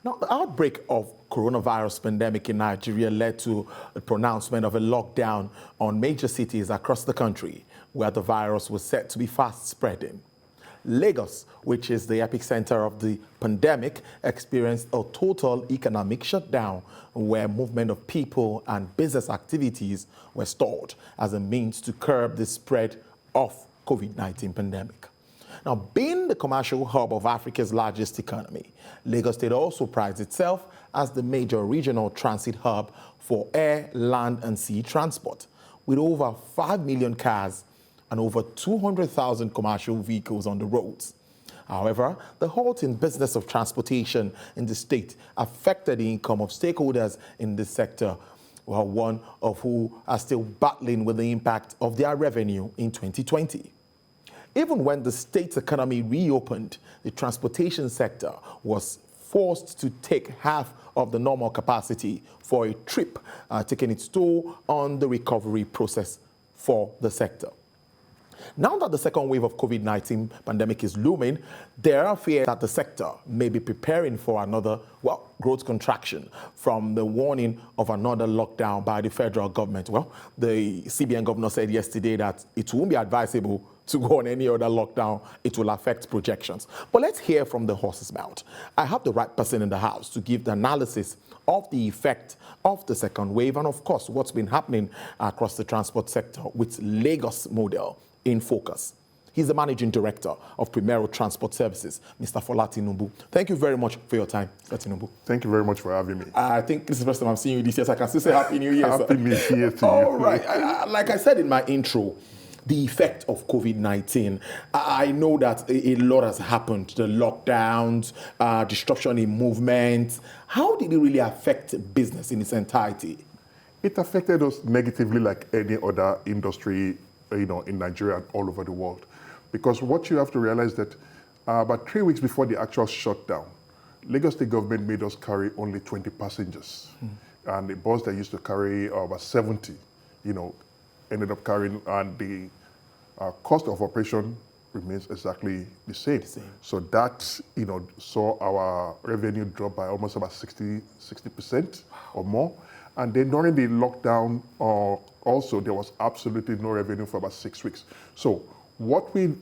Now, the outbreak of coronavirus pandemic in Nigeria led to the pronouncement of a lockdown on major cities across the country, where the virus was said to be fast spreading. Lagos, which is the epicenter of the pandemic, experienced a total economic shutdown where movement of people and business activities were stalled as a means to curb the spread of COVID-19 pandemic. Now, being the commercial hub of Africa's largest economy, Lagos State also prides itself as the major regional transit hub for air, land, and sea transport, with over 5 million cars and over 200,000 commercial vehicles on the roads. However, the halt in business of transportation in the state affected the income of stakeholders in this sector, while one of who are still battling with the impact of their revenue in 2020. Even when the state's economy reopened, the transportation sector was forced to take half of the normal capacity for a trip, taking its toll on the recovery process for the sector. Now that the second wave of COVID-19 pandemic is looming, there are fears that the sector may be preparing for another, growth contraction from the warning of another lockdown by the federal government. Well, the CBN governor said yesterday that it won't be advisable to go on any other lockdown. It will affect projections. But let's hear from the horse's mouth. I have the right person in the house to give the analysis of the effect of the second wave and, of course, what's been happening across the transport sector with Lagos model in focus. He's the managing director of Primero Transport Services, Mr. Fola Tinubu. Thank you very much for your time, Mr. Tinubu. Thank you very much for having me. I think this is the first time I'm seeing you this year, so I can still say Happy New Year. Happy New Year to you. All right. Like I said in my intro, the effect of COVID-19. I know that a lot has happened, the lockdowns, disruption in movement. How did it really affect business in its entirety? It affected us negatively like any other industry, in Nigeria and all over the world. Because what you have to realize that about 3 weeks before the actual shutdown, Lagos State government made us carry only 20 passengers. And the bus that used to carry about 70, ended up carrying, and the cost of operation remains exactly the same. So that, saw our revenue drop by almost about 60% or more. And then during the lockdown, also there was absolutely no revenue for about 6 weeks. So what we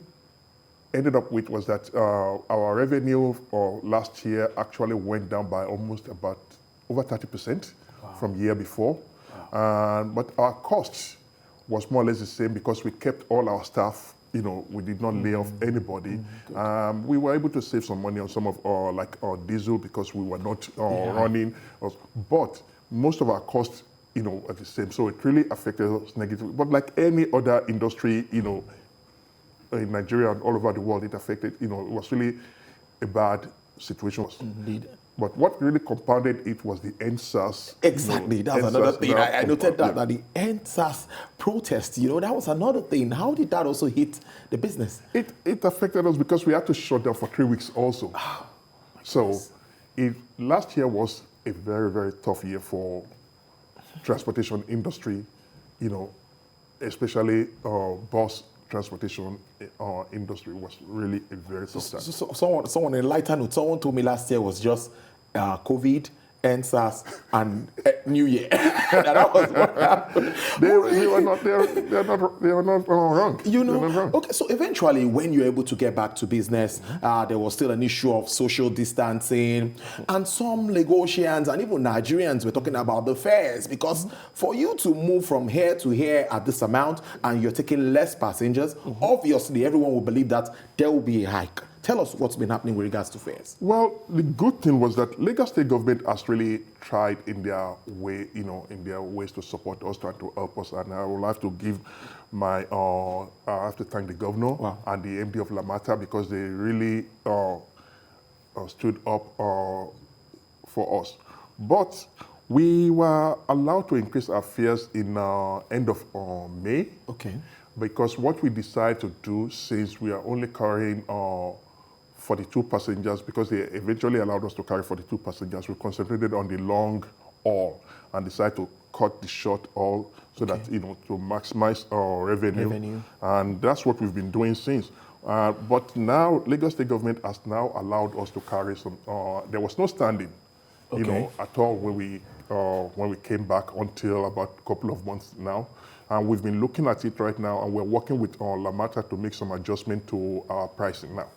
ended up with was that our revenue for last year actually went down by almost about over 30% from year before. But our costs was more or less the same because we kept all our staff. We did not lay off anybody. We were able to save some money on some of our diesel because we were not running. But most of our costs, are the same. So it really affected us negatively. But like any other industry, in Nigeria and all over the world, it affected, it was really a bad situation. Indeed. But what really compounded it was the NSAS. Exactly, that's another thing. I noted that the NSAS protest, that was another thing. How did that also hit the business? It affected us because we had to shut down for 3 weeks also. So last year was a very, very tough year for transportation industry, especially bus transportation industry was really a very tough time. So someone in lighter note, someone told me last year was just COVID, NSAS, and New Year. That was what happened. They were not wrong. They're not wrong. Okay, so eventually when you're able to get back to business, there was still an issue of social distancing, and some Lagosians and even Nigerians were talking about the fares, because for you to move from here to here at this amount and you're taking less passengers, obviously everyone will believe that there will be a hike. Tell us what's been happening with regards to fares. Well, the good thing was that Lagos State government has really tried in their way, in their ways to support us, trying to help us. And I would like to give I have to thank the governor and the MD of Lamata because they really stood up for us. But we were allowed to increase our fares in end of May. Okay. Because what we decided to do, since we are only carrying 42 passengers, because they eventually allowed us to carry 42 passengers, we concentrated on the long haul and decided to cut the short haul so that, to maximize our revenue. And that's what we've been doing since. But now, Lagos State government has now allowed us to carry some, there was no standing Okay. at all when we came back until about a couple of months now. And we've been looking at it right now, and we're working with Lamata to make some adjustment to our pricing now.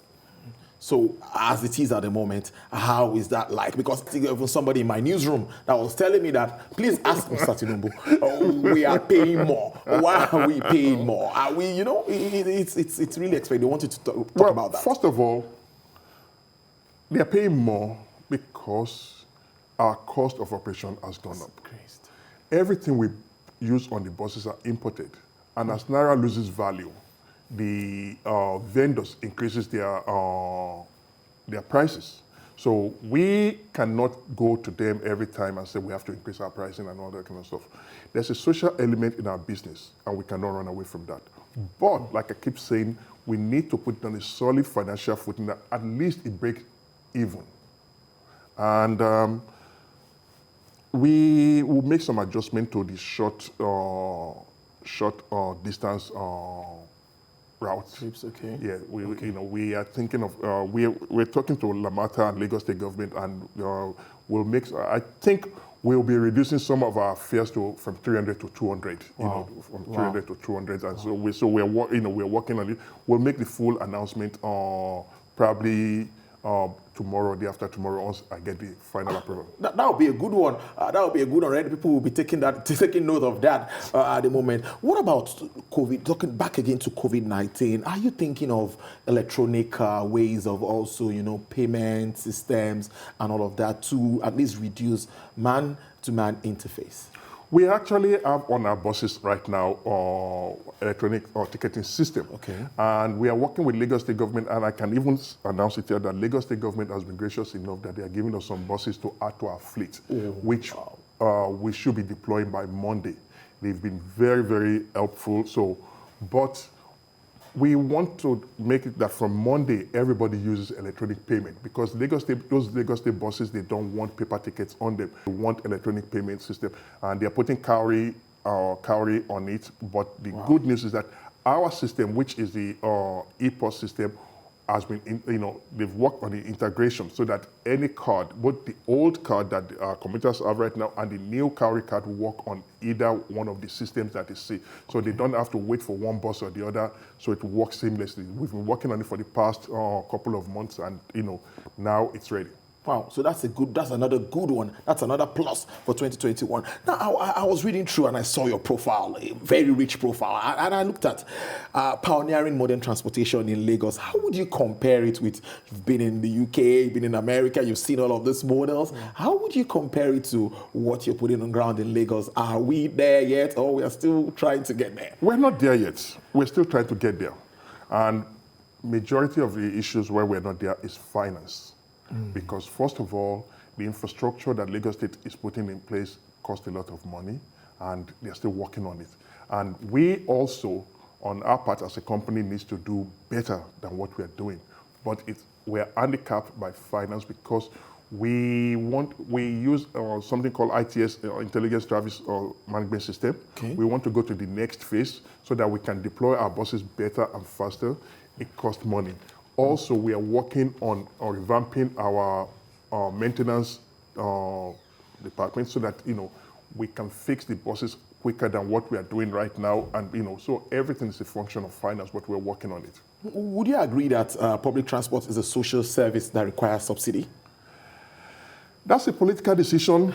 So as it is at the moment, how is that like? Because even somebody in my newsroom that was telling me that, please ask Mr. Tinubu, we are paying more. Why are we paying more? Are we, it's really expected. They wanted to talk about that. First of all, they are paying more because our cost of operation has gone up. Everything we use on the buses are imported. And as Naira loses value, the vendors increases their prices. So we cannot go to them every time and say we have to increase our pricing and all that kind of stuff. There's a social element in our business, and we cannot run away from that. But like I keep saying, we need to put on a solid financial footing that at least it breaks even. And we will make some adjustment to the short distance routes. Trips, okay. Yeah, we are thinking of we're talking to Lamata and Lagos State government, and we'll make. I think we'll be reducing some of our fares from 300 to 200. Wow. From 300 to 200, and so we're working on it. We'll make the full announcement probably tomorrow, day after tomorrow, once I get the final approval. That would be a good one. That would be a good one. Right? People will be taking note of that at the moment. What about COVID? Talking back again to COVID-19, are you thinking of electronic ways of also, payment systems and all of that to at least reduce man-to-man interface? We actually have on our buses right now electronic ticketing system. Okay. And we are working with Lagos State government, and I can even announce it here that Lagos State government has been gracious enough that they are giving us some buses to add to our fleet, which we should be deploying by Monday. They've been very, very helpful. But we want to make it that from Monday, everybody uses electronic payment, because those Lagos State buses, they don't want paper tickets on them. They want electronic payment system, and they're putting cowrie on it. But the good news is that our system, which is the EPOS system, has been, they've worked on the integration so that any card, both the old card that commuters have right now and the new cowrie card, will work on either one of the systems that they see. So they don't have to wait for one bus or the other, so it will work seamlessly. We've been working on it for the past couple of months, and now it's ready. Wow, so that's another good one. That's another plus for 2021. Now, I was reading through and I saw your profile, a very rich profile, and I looked at pioneering modern transportation in Lagos. How would you compare it with, you've been in the UK, you've been in America, you've seen all of these models. Yeah. How would you compare it to what you're putting on ground in Lagos? Are we there yet, or we are still trying to get there? We're not there yet. We're still trying to get there. And majority of the issues where we're not there is finance. Because first of all, the infrastructure that Lagos State is putting in place costs a lot of money, and they're still working on it. And we also, on our part as a company, needs to do better than what we are doing. But we're handicapped by finance because we use something called ITS, Intelligence Traffic Management System. Okay. We want to go to the next phase so that we can deploy our buses better and faster. It costs money. Also, we are working on revamping our maintenance department so that we can fix the buses quicker than what we are doing right now, and so everything is a function of finance, but we're working on it. Would you agree that public transport is a social service that requires subsidy? That's a political decision.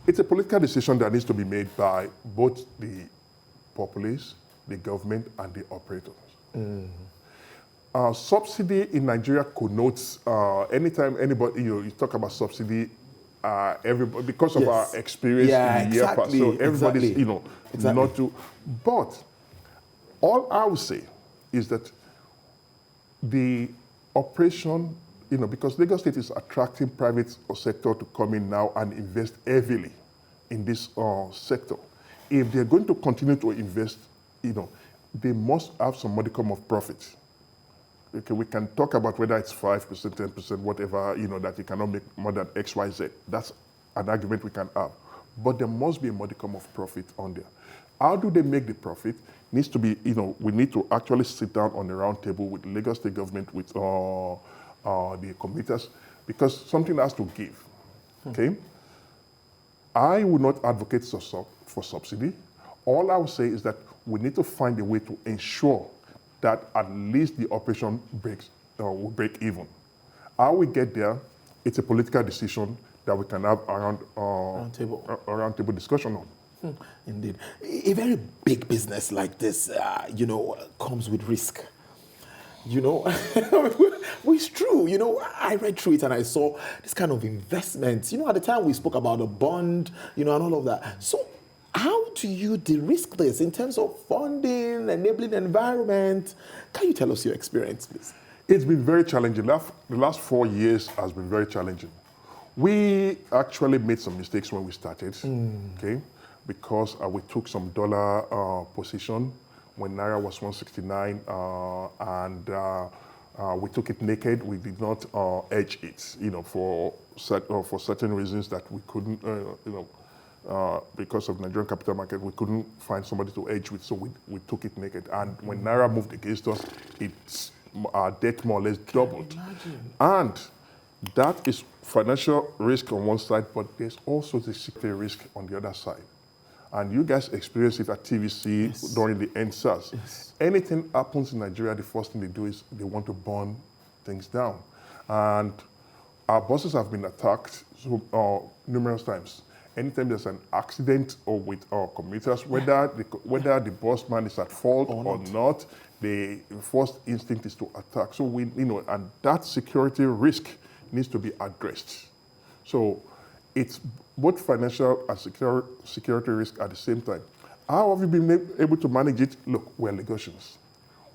It's a political decision that needs to be made by both the populace, the government, and the operators. Subsidy in Nigeria connotes anytime anybody you talk about subsidy, everybody, because of our experience in the year past, so everybody's not to. But all I would say is that the operation, because Lagos State is attracting private sector to come in now and invest heavily in this sector. If they're going to continue to invest, they must have some modicum of profit. Okay, we can talk about whether it's 5%, 10%, whatever, that you cannot make more than X, Y, Z. That's an argument we can have. But there must be a modicum of profit on there. How do they make the profit? Needs to be, we need to actually sit down on a round table with Lagos State government, with the commuters, because something has to give. Okay? I would not advocate for subsidy. All I would say is that we need to find a way to ensure that at least the operation will break even. How we get there, it's a political decision that we can have around a round table discussion on. Indeed. A very big business like this, comes with risk. It's true. I read through it and I saw this kind of investment. At the time we spoke about a bond, and all of that. So how do you de-risk this in terms of funding, enabling environment? Can you tell us your experience, please? It's been very challenging. The last 4 years has been very challenging. We actually made some mistakes when we started, okay? Because we took some dollar position when Naira was 169, and we took it naked. We did not hedge it, for certain reasons that we couldn't, because of Nigerian capital market, we couldn't find somebody to hedge with, so we took it naked. And when Naira moved against us, our debt more or less doubled. And that is financial risk on one side, but there's also the security risk on the other side. And you guys experience it at TVC during the NSAS. Yes. Anything happens in Nigeria, the first thing they do is they want to burn things down. And our buses have been attacked numerous times. Anytime there's an accident or with our commuters, whether the bus man is at fault or not, the first instinct is to attack. So and that security risk needs to be addressed. So it's both financial and security risk at the same time. How have you been able to manage it? Look, we're Lagosians.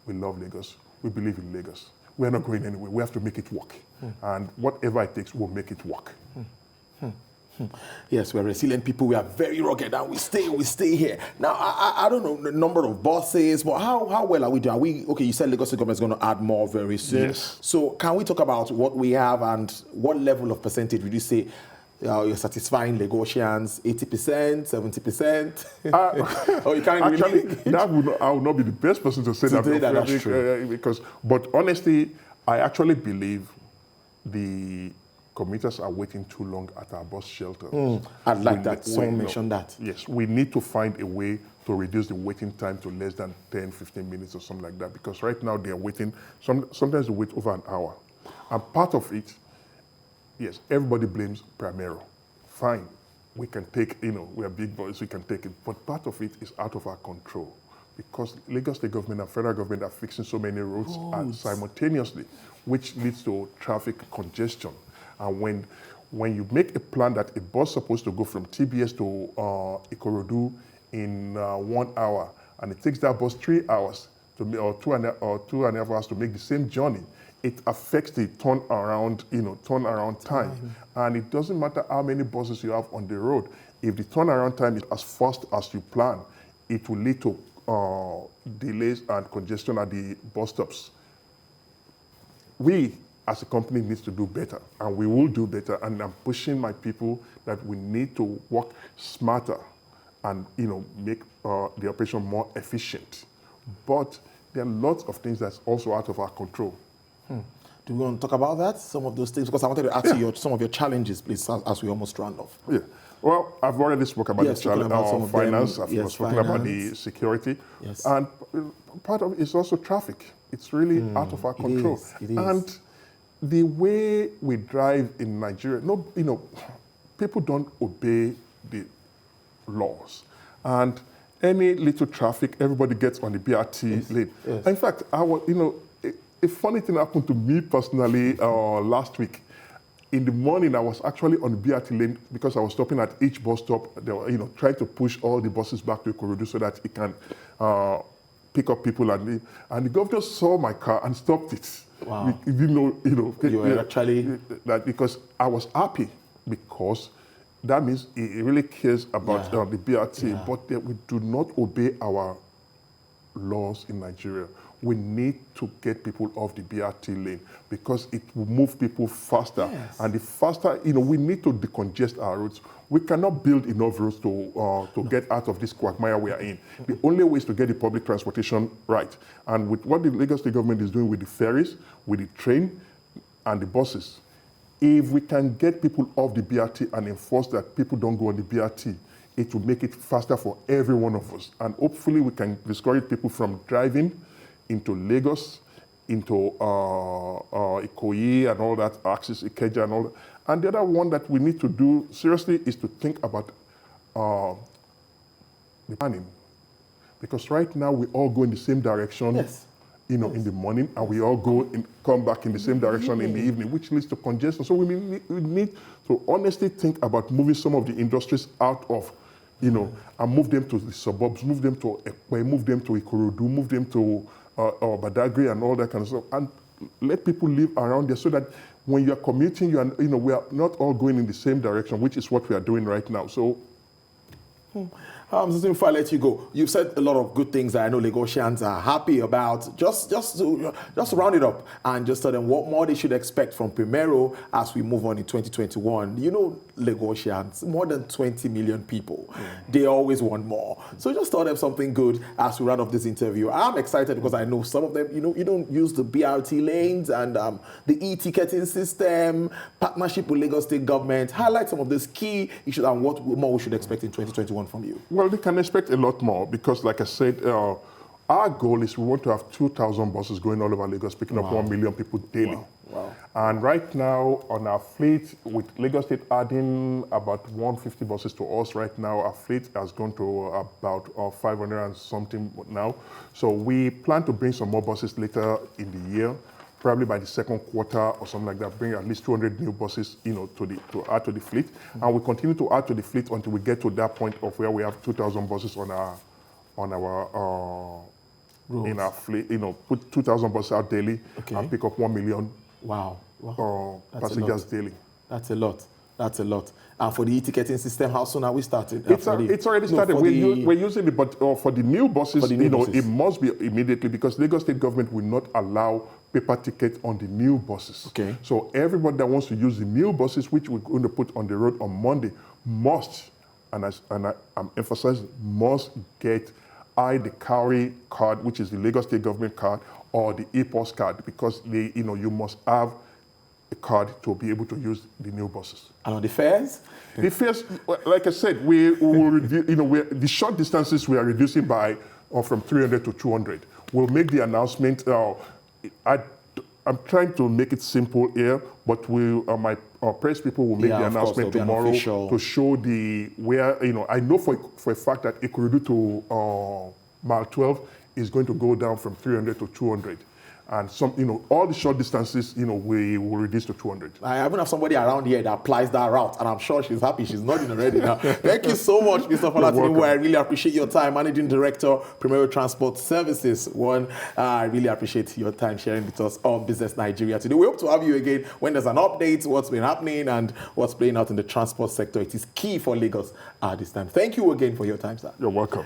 We love Lagos. We believe in Lagos. We're not going anywhere. We have to make it work. And whatever it takes, we'll make it work. Yes, we're resilient people. We are very rugged, and we stay here. Now, I don't know the number of buses, but how well are we doing? Are we okay? You said Lagos State government is going to add more very soon. Yes. So, can we talk about what we have and what level of percentage would you say you're satisfying Lagosians? 80%, 70%? Or you can't actually, really... I would not be the best person to say that. That's true. But honestly, I actually believe the commuters are waiting too long at our bus shelters. I'd like that. Someone mentioned that. Yes, we need to find a way to reduce the waiting time to less than 10, 15 minutes or something like that. Because right now they are waiting, sometimes they wait over an hour. And part of it, yes, everybody blames Primero. Fine, we can take, we are big boys, we can take it. But part of it is out of our control. Because Lagos State government and federal government are fixing so many roads simultaneously, which leads to traffic congestion. And when you make a plan that a bus is supposed to go from TBS to Ikorodu in 1 hour, and it takes that bus 3 hours or two and a half hours to make the same journey, it affects the turnaround time. And it doesn't matter how many buses you have on the road. If the turnaround time is as fast as you plan, it will lead to delays and congestion at the bus stops. We, as a company, needs to do better, and we will do better. And I'm pushing my people that we need to work smarter and make the operation more efficient. But there are lots of things that's also out of our control. Do we want to talk about that? Some of those things, because I wanted to ask you some of your challenges, please, as we almost round off. Yeah. Well, I've already spoken about the challenge of finance. I've spoken about the security. Yes. And part of it is also traffic. It's really out of our control. It is. And the way we drive in Nigeria, people don't obey the laws. And any little traffic, everybody gets on the BRT lane. Yes. In fact, a funny thing happened to me personally last week. In the morning, I was actually on the BRT lane because I was stopping at each bus stop. They were, trying to push all the buses back to Ikorodu so that it can pick up people and leave. And the governor saw my car and stopped it. Wow. He didn't know, You were actually... that because I was happy, because that means he really cares about the BRT, but we do not obey our laws in Nigeria. We need to get people off the BRT lane because it will move people faster. Yes. And the faster, we need to decongest our roads. We cannot build enough roads to get out of this quagmire we are in. The only way is to get the public transportation right. And with what the Lagos State government is doing with the ferries, with the train, and the buses. If we can get people off the BRT and enforce that people don't go on the BRT, it will make it faster for every one of us. And hopefully we can discourage people from driving into Lagos, into Ikoyi and all that, Axis, Ikeja and all that. And the other one that we need to do seriously is to think about the planning. Because right now we all go in the same direction, Yes. in the morning, and we all come back in the same direction in the evening, which leads to congestion. So we need to honestly think about moving some of the industries out of, and move them to the suburbs, move them to Ekpe, move them to Ikorodu, move them to Badagry and all that kind of stuff, and let people live around there so that when you are commuting, we are not all going in the same direction, which is what we are doing right now. So. Before I let you go, you've said a lot of good things that I know Lagosians are happy about. Just to round it up and just tell them what more they should expect from Primero as we move on in 2021. Lagosians, more than 20 million people. They always want more. So just tell them something good as we round off this interview. I'm excited because I know some of them, you don't use the BRT lanes and the e-ticketing system, partnership with Lagos State government. Highlight some of these key issues and what more we should expect in 2021 from you. Well, they can expect a lot more because, like I said, our goal is we want to have 2,000 buses going all over Lagos, picking up 1 million people daily. Wow. And right now, on our fleet, with Lagos State adding about 150 buses to us right now, our fleet has gone to about 500 and something now. So we plan to bring some more buses later in the year, probably by the second quarter or something like that, bring at least 200 new buses, to add to the fleet. And we continue to add to the fleet until we get to that point of where we have 2,000 buses in our fleet, put 2,000 buses out daily and pick up 1 million passengers daily. That's a lot. That's a lot. And for the e-ticketing system, how soon are we starting? It's already started. We're using it, but for the new buses, it must be immediately because Lagos State government will not allow paper tickets on the new buses. Okay. So everybody that wants to use the new buses, which we're going to put on the road on Monday, must, I'm emphasizing, must get the Cowrie card, which is the Lagos State government card, or the EPOS card, because you must have a card to be able to use the new buses. And on the fares? The fares, like I said, we will reduce, the short distances we are reducing by from 300 to 200. We'll make the announcement. I'm trying to make it simple here, but my press people will make the announcement tomorrow to show where, I know for a fact that Ikorodu to Mile 12 is going to go down from 300 to 200. And all the short distances, we will reduce to 200. I even have somebody around here that applies that route, and I'm sure she's happy. She's nodding already now. Thank you so much, Mr. Folatinumbu. I really appreciate your time. Managing Director, Primero Transport Services. I really appreciate your time sharing with us on Business Nigeria today. We hope to have you again when there's an update, what's been happening, and what's playing out in the transport sector. It is key for Lagos at this time. Thank you again for your time, sir. You're welcome.